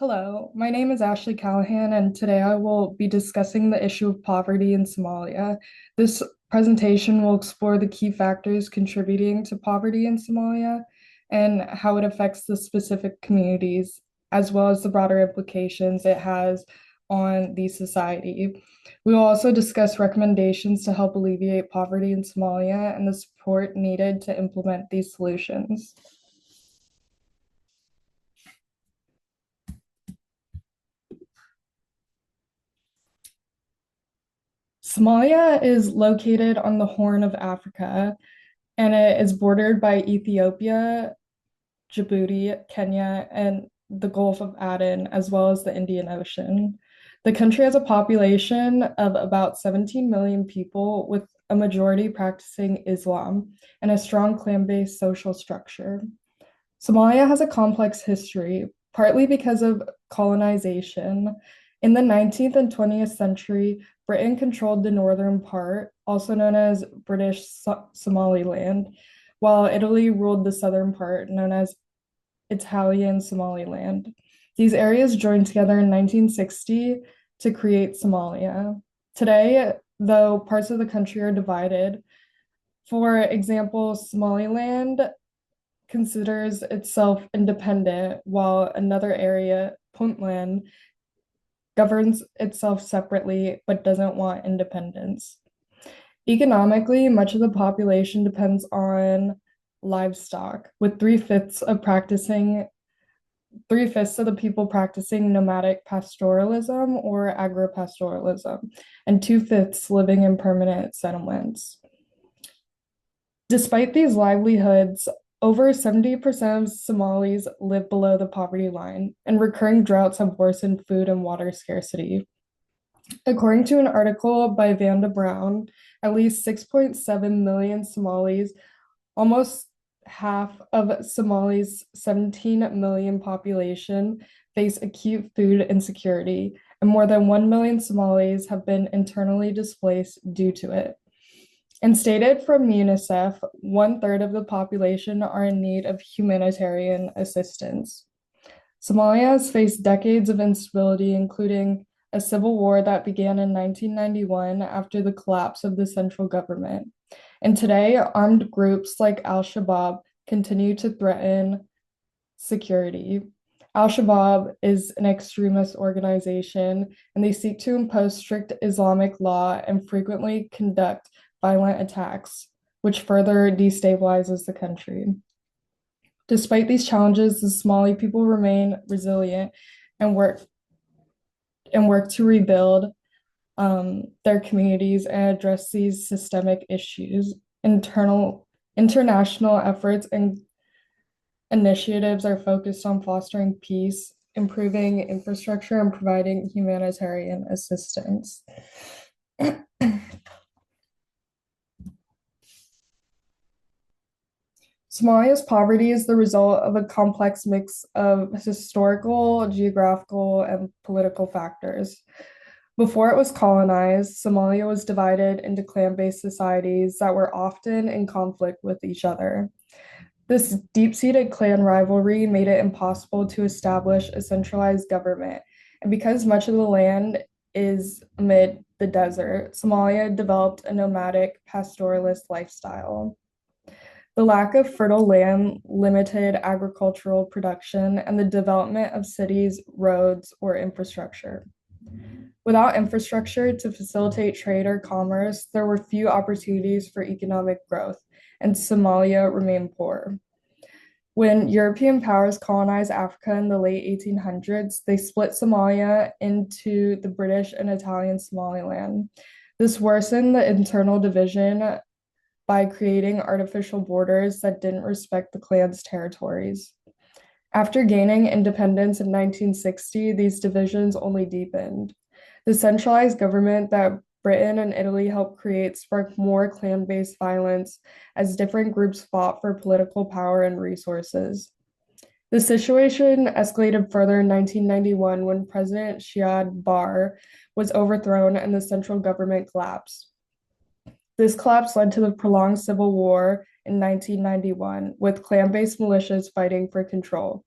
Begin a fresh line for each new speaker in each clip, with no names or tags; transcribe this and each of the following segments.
Hello, my name is Ashley Callahan, and today I will be discussing the issue of poverty in Somalia. This presentation will explore the key factors contributing to poverty in Somalia and how it affects the specific communities, as well as the broader implications it has on the society. We will also discuss recommendations to help alleviate poverty in Somalia and the support needed to implement these solutions. Somalia is located on the Horn of Africa, and it is bordered by Ethiopia, Djibouti, Kenya, and the Gulf of Aden, as well as the Indian Ocean. The country has a population of about 17 million people, with a majority practicing Islam and a strong clan-based social structure. Somalia has a complex history, partly because of colonization. In the 19th and 20th century, Britain controlled the northern part, also known as British Somaliland, while Italy ruled the southern part, known as Italian Somaliland. These areas joined together in 1960 to create Somalia. Today, though parts of the country are divided, for example, Somaliland considers itself independent, while another area, Puntland, governs itself separately but doesn't want independence. Economically, much of the population depends on livestock, with three-fifths of the people practicing nomadic pastoralism or agropastoralism, and two-fifths living in permanent settlements. Despite these livelihoods, over 70% of Somalis live below the poverty line, and recurring droughts have worsened food and water scarcity. According to an article by Vanda Brown, at least 6.7 million Somalis, almost half of Somali's 17 million population, face acute food insecurity, and more than 1 million Somalis have been internally displaced due to it. And stated from UNICEF, 1/3 of the population are in need of humanitarian assistance. Somalia has faced decades of instability, including a civil war that began in 1991 after the collapse of the central government. And today, armed groups like Al-Shabaab continue to threaten security. Al-Shabaab is an extremist organization, and they seek to impose strict Islamic law and frequently conduct violent attacks, which further destabilizes the country. Despite these challenges, the Somali people remain resilient and work to rebuild their communities and address these systemic issues. International efforts and initiatives are focused on fostering peace, improving infrastructure, and providing humanitarian assistance. Somalia's poverty is the result of a complex mix of historical, geographical, and political factors. Before it was colonized, Somalia was divided into clan-based societies that were often in conflict with each other. This deep-seated clan rivalry made it impossible to establish a centralized government, and because much of the land is amid the desert, Somalia developed a nomadic pastoralist lifestyle. The lack of fertile land limited agricultural production and the development of cities, roads, or infrastructure. Without infrastructure to facilitate trade or commerce, there were few opportunities for economic growth, and Somalia remained poor. When European powers colonized Africa in the late 1800s, they split Somalia into the British and Italian Somaliland. This worsened the internal division by creating artificial borders that didn't respect the clan's territories. After gaining independence in 1960, these divisions only deepened. The centralized government that Britain and Italy helped create sparked more clan-based violence as different groups fought for political power and resources. The situation escalated further in 1991 when President Siad Barre was overthrown and the central government collapsed. This collapse led to the prolonged civil war in 1991, with clan-based militias fighting for control.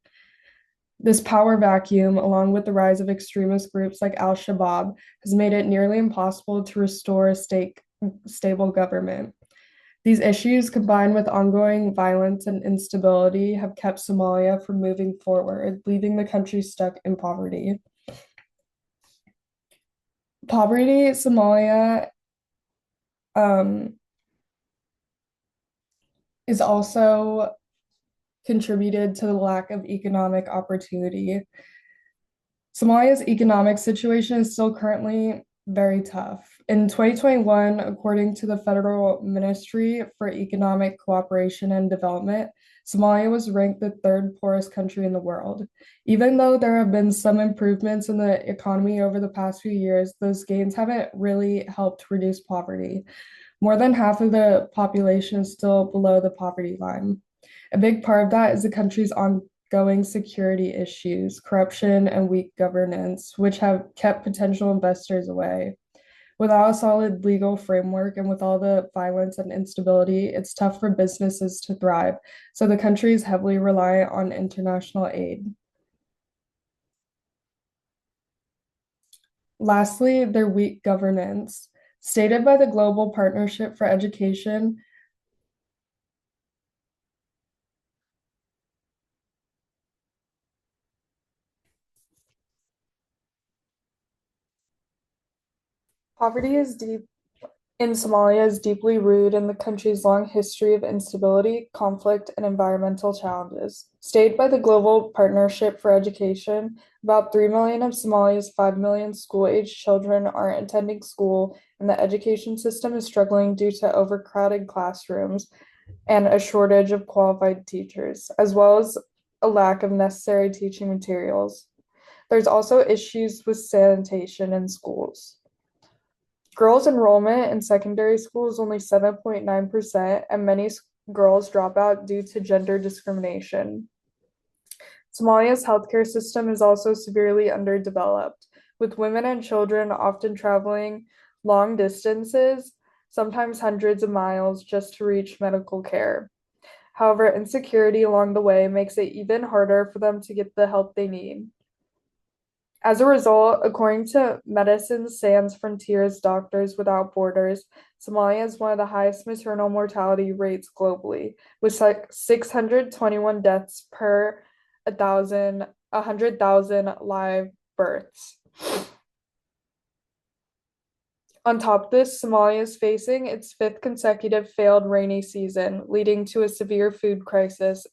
This power vacuum, along with the rise of extremist groups like Al-Shabaab, has made it nearly impossible to restore a stable government. These issues, combined with ongoing violence and instability, have kept Somalia from moving forward, leaving the country stuck in poverty. Poverty, Somalia, um, is also contributed to the lack of economic opportunity. Somalia's economic situation is still currently very tough. In 2021, according to the Federal Ministry for Economic Cooperation and Development, Somalia was ranked the third poorest country in the world. Even though there have been some improvements in the economy over the past few years, those gains haven't really helped reduce poverty. More than half of the population is still below the poverty line. A big part of that is the country's ongoing security issues, corruption, and weak governance, which have kept potential investors away. Without a solid legal framework and with all the violence and instability, it's tough for businesses to thrive. So the country is heavily reliant on international aid. Lastly, their weak governance. Stated by the Global Partnership for Education, poverty is deep in Somalia is deeply rooted in the country's long history of instability, conflict, and environmental challenges. Stated by the Global Partnership for Education, about 3 million of Somalia's 5 million school-aged children aren't attending school, and the education system is struggling due to overcrowded classrooms and a shortage of qualified teachers, as well as a lack of necessary teaching materials. There's also issues with sanitation in schools. Girls' enrollment in secondary school is only 7.9%, and many girls drop out due to gender discrimination. Somalia's healthcare system is also severely underdeveloped, with women and children often traveling long distances, sometimes hundreds of miles, just to reach medical care. However, insecurity along the way makes it even harder for them to get the help they need. As a result, according to Medicine Sans Frontiers Doctors Without Borders, Somalia is one of the highest maternal mortality rates globally, with 621 deaths per 100,000 live births. On top of this, Somalia is facing its fifth consecutive failed rainy season, leading to a severe food crisis.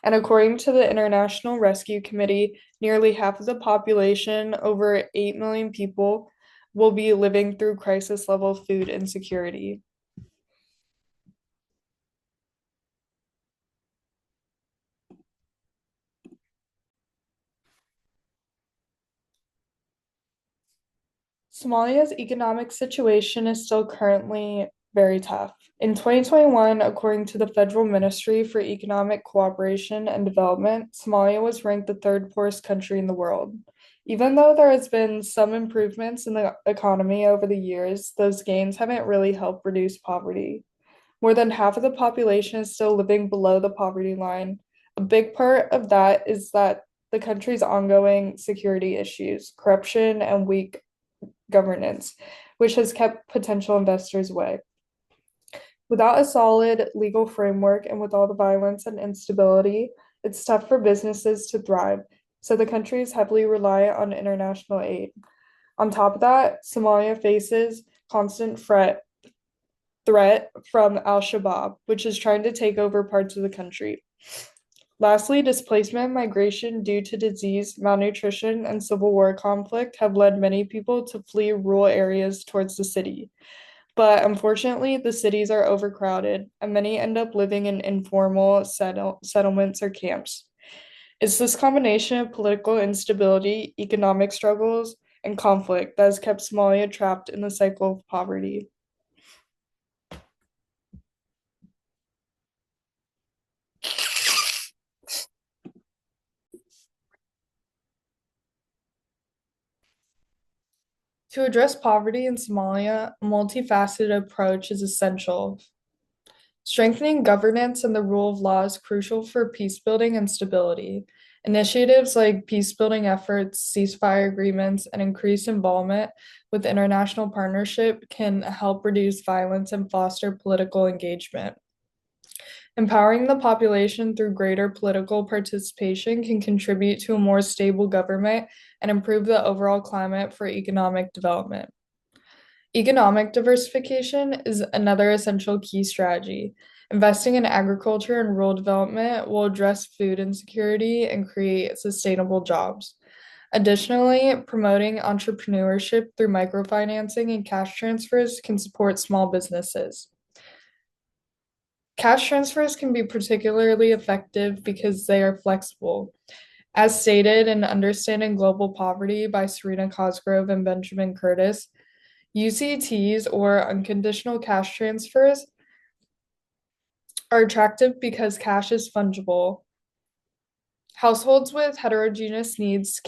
And according to the International Rescue Committee, nearly half of the population, over 8 million people, will be living through crisis level food insecurity. Somalia's economic situation is still currently very tough. In 2021, according to the Federal Ministry for Economic Cooperation and Development, Somalia was ranked the third poorest country in the world. Even though there has been some improvements in the economy over the years, those gains haven't really helped reduce poverty. More than half of the population is still living below the poverty line. A big part of that is that the country's ongoing security issues, corruption, and weak governance, which has kept potential investors away. Without a solid legal framework and with all the violence and instability, it's tough for businesses to thrive. So the country is heavily reliant on international aid. On top of that, Somalia faces constant threat from Al-Shabaab, which is trying to take over parts of the country. Lastly, displacement and migration due to disease, malnutrition, and civil war conflict have led many people to flee rural areas towards the city. But unfortunately, the cities are overcrowded, and many end up living in informal settlements or camps. It's this combination of political instability, economic struggles, and conflict that has kept Somalia trapped in the cycle of poverty. To address poverty in Somalia, a multifaceted approach is essential. Strengthening governance and the rule of law is crucial for peace building and stability. Initiatives like peace-building efforts, ceasefire agreements, and increased involvement with international partnership can help reduce violence and foster political engagement. Empowering the population through greater political participation can contribute to a more stable government and improve the overall climate for economic development. Economic diversification is another essential key strategy. Investing in agriculture and rural development will address food insecurity and create sustainable jobs. Additionally, promoting entrepreneurship through microfinancing and cash transfers can support small businesses. Cash transfers can be particularly effective because they are flexible. As stated in Understanding Global Poverty by Serena Cosgrove and Benjamin Curtis, UCTs or unconditional cash transfers are attractive because cash is fungible. Households with heterogeneous needs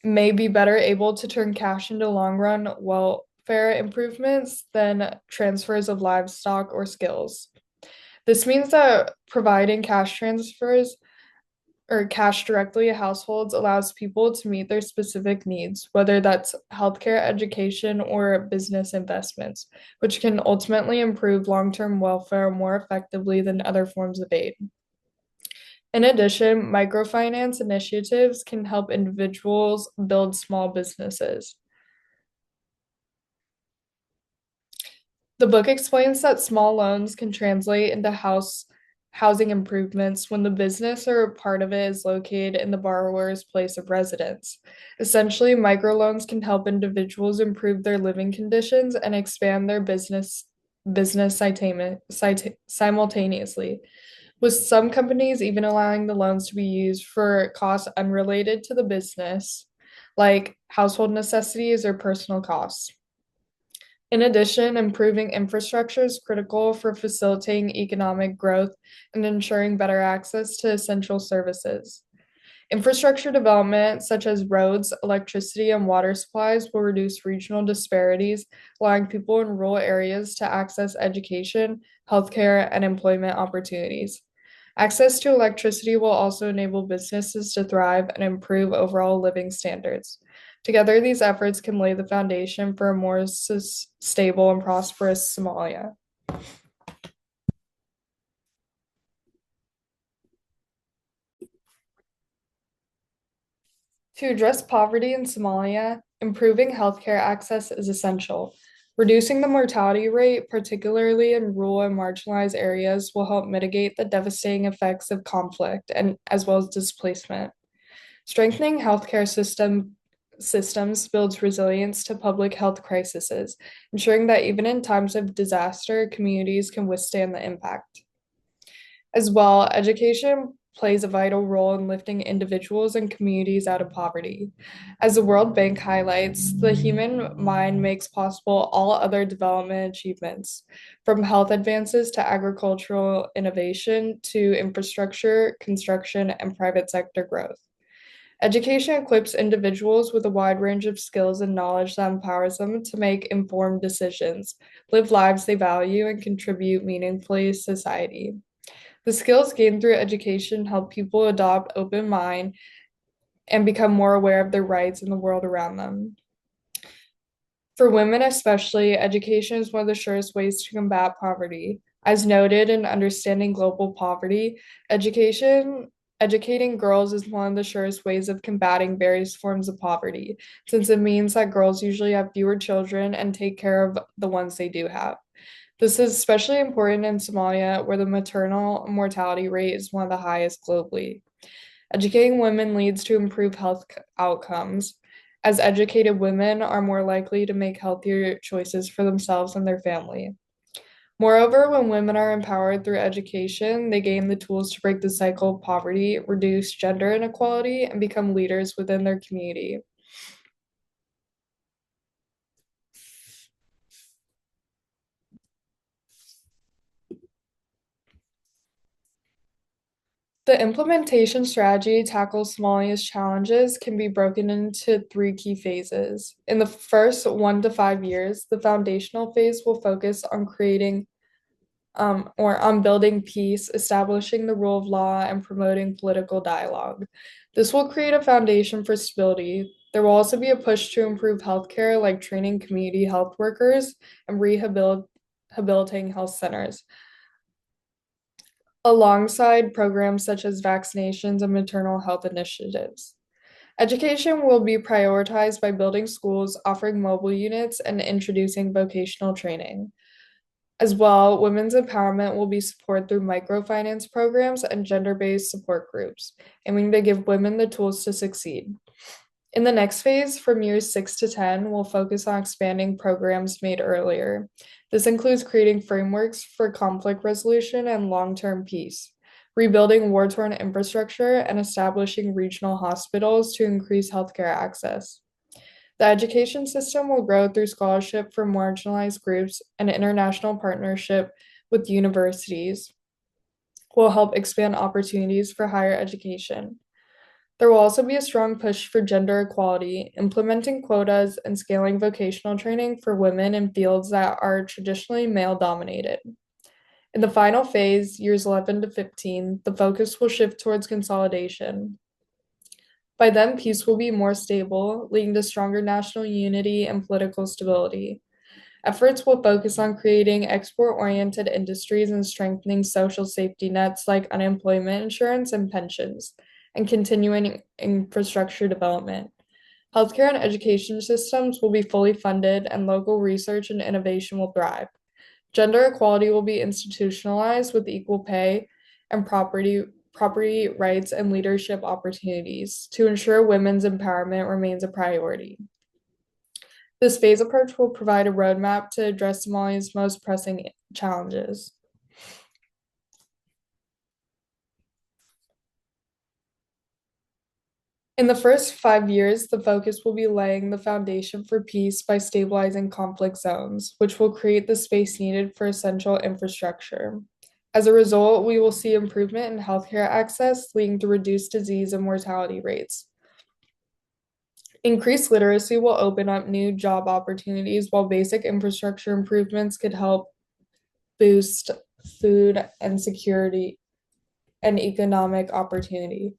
may be better able to turn cash into long-run welfare improvements than transfers of livestock or skills. This means that providing cash transfers or cash directly to households allows people to meet their specific needs, whether that's healthcare, education, or business investments, which can ultimately improve long-term welfare more effectively than other forms of aid. In addition, microfinance initiatives can help individuals build small businesses. The book explains that small loans can translate into housing improvements when the business or part of it is located in the borrower's place of residence. Essentially, microloans can help individuals improve their living conditions and expand their business simultaneously, with some companies even allowing the loans to be used for costs unrelated to the business, like household necessities or personal costs. In addition, improving infrastructure is critical for facilitating economic growth and ensuring better access to essential services. Infrastructure development, such as roads, electricity, and water supplies, will reduce regional disparities, allowing people in rural areas to access education, healthcare, and employment opportunities. Access to electricity will also enable businesses to thrive and improve overall living standards. Together, these efforts can lay the foundation for a more stable and prosperous Somalia. To address poverty in Somalia, improving healthcare access is essential. Reducing the mortality rate, particularly in rural and marginalized areas, will help mitigate the devastating effects of conflict and as well as displacement. Strengthening systems builds resilience to public health crises, ensuring that even in times of disaster, communities can withstand the impact. As well, education plays a vital role in lifting individuals and communities out of poverty. As the World Bank highlights, the human mind makes possible all other development achievements, from health advances to agricultural innovation to infrastructure, construction, and private sector growth. Education equips individuals with a wide range of skills and knowledge that empowers them to make informed decisions, live lives they value, and contribute meaningfully to society. The skills gained through education help people adopt open mind and become more aware of their rights in the world around them. For women especially, education is one of the surest ways to combat poverty. As noted in Understanding Global Poverty, educating girls is one of the surest ways of combating various forms of poverty, since it means that girls usually have fewer children and take care of the ones they do have. This is especially important in Somalia, where the maternal mortality rate is one of the highest globally. Educating women leads to improved health outcomes, as educated women are more likely to make healthier choices for themselves and their family. Moreover, when women are empowered through education, they gain the tools to break the cycle of poverty, reduce gender inequality, and become leaders within their community. The implementation strategy to tackle Somalia's challenges can be broken into three key phases. In the first 1 to 5 years, the foundational phase will focus on creating or on building peace, establishing the rule of law, and promoting political dialogue. This will create a foundation for stability. There will also be a push to improve healthcare, like training community health workers and rehabilitating health centers, alongside programs such as vaccinations and maternal health initiatives. Education will be prioritized by building schools, offering mobile units, and introducing vocational training. As well, women's empowerment will be supported through microfinance programs and gender-based support groups, aiming to give women the tools to succeed. In the next phase, from years 6 to 10, we'll focus on expanding programs made earlier. This includes creating frameworks for conflict resolution and long-term peace, rebuilding war-torn infrastructure, and establishing regional hospitals to increase healthcare access. The education system will grow through scholarship for marginalized groups and international partnership with universities will help expand opportunities for higher education. There will also be a strong push for gender equality, implementing quotas and scaling vocational training for women in fields that are traditionally male dominated. In the final phase, years 11 to 15, the focus will shift towards consolidation. By then, peace will be more stable, leading to stronger national unity and political stability. Efforts will focus on creating export-oriented industries and strengthening social safety nets like unemployment insurance and pensions, and continuing infrastructure development. Healthcare and education systems will be fully funded, and local research and innovation will thrive. Gender equality will be institutionalized with equal pay and property rights and leadership opportunities to ensure women's empowerment remains a priority. This phase approach will provide a roadmap to address Somalia's most pressing challenges. In the first 5 years, the focus will be laying the foundation for peace by stabilizing conflict zones, which will create the space needed for essential infrastructure. As a result, we will see improvement in healthcare access, leading to reduced disease and mortality rates. Increased literacy will open up new job opportunities, while basic infrastructure improvements could help boost food and security and economic opportunity.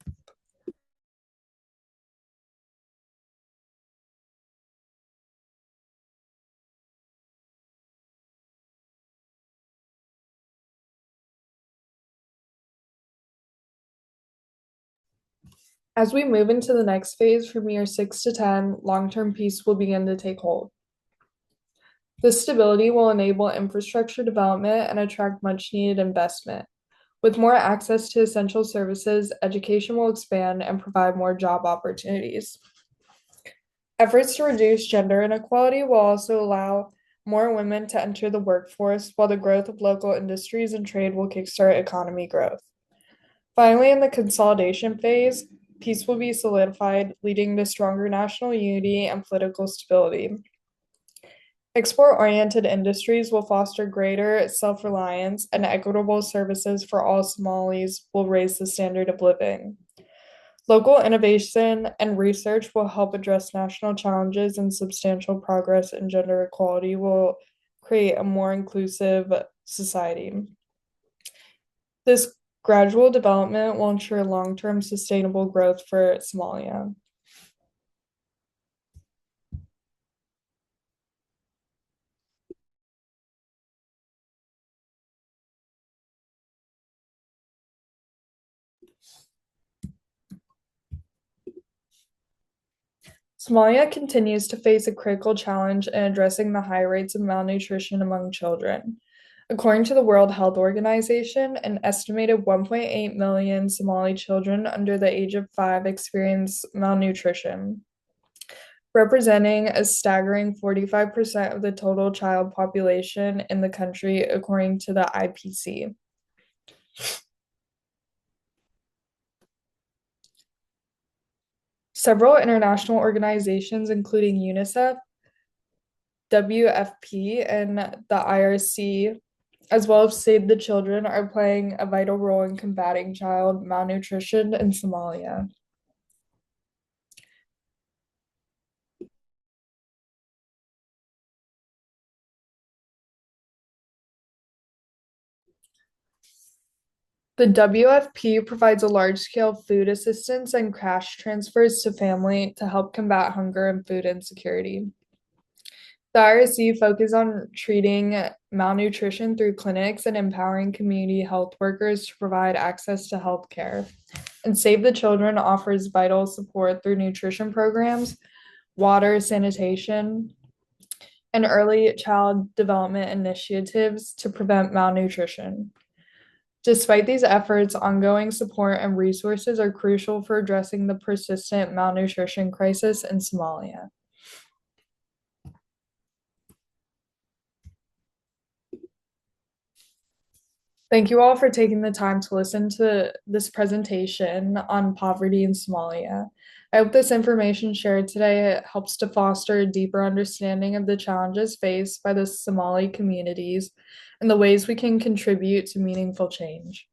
As we move into the next phase from year 6 to 10, long-term peace will begin to take hold. This stability will enable infrastructure development and attract much-needed investment. With more access to essential services, education will expand and provide more job opportunities. Efforts to reduce gender inequality will also allow more women to enter the workforce, while the growth of local industries and trade will kickstart economy growth. Finally, in the consolidation phase, peace will be solidified, leading to stronger national unity and political stability. Export-oriented industries will foster greater self-reliance, and equitable services for all Somalis will raise the standard of living. Local innovation and research will help address national challenges, and substantial progress in gender equality will create a more inclusive society. This gradual development will ensure long-term sustainable growth for Somalia. Somalia continues to face a critical challenge in addressing the high rates of malnutrition among children. According to the World Health Organization, an estimated 1.8 million Somali children under the age of 5 experience malnutrition, representing a staggering 45% of the total child population in the country, according to the IPC. Several international organizations, including UNICEF, WFP, and the IRC, as well as Save the Children, are playing a vital role in combating child malnutrition in Somalia. The WFP provides a large-scale food assistance and cash transfers to family to help combat hunger and food insecurity. The RSC focuses on treating malnutrition through clinics and empowering community health workers to provide access to health care. And Save the Children offers vital support through nutrition programs, water, sanitation, and early child development initiatives to prevent malnutrition. Despite these efforts, ongoing support and resources are crucial for addressing the persistent malnutrition crisis in Somalia. Thank you all for taking the time to listen to this presentation on poverty in Somalia. I hope this information shared today helps to foster a deeper understanding of the challenges faced by the Somali communities and the ways we can contribute to meaningful change.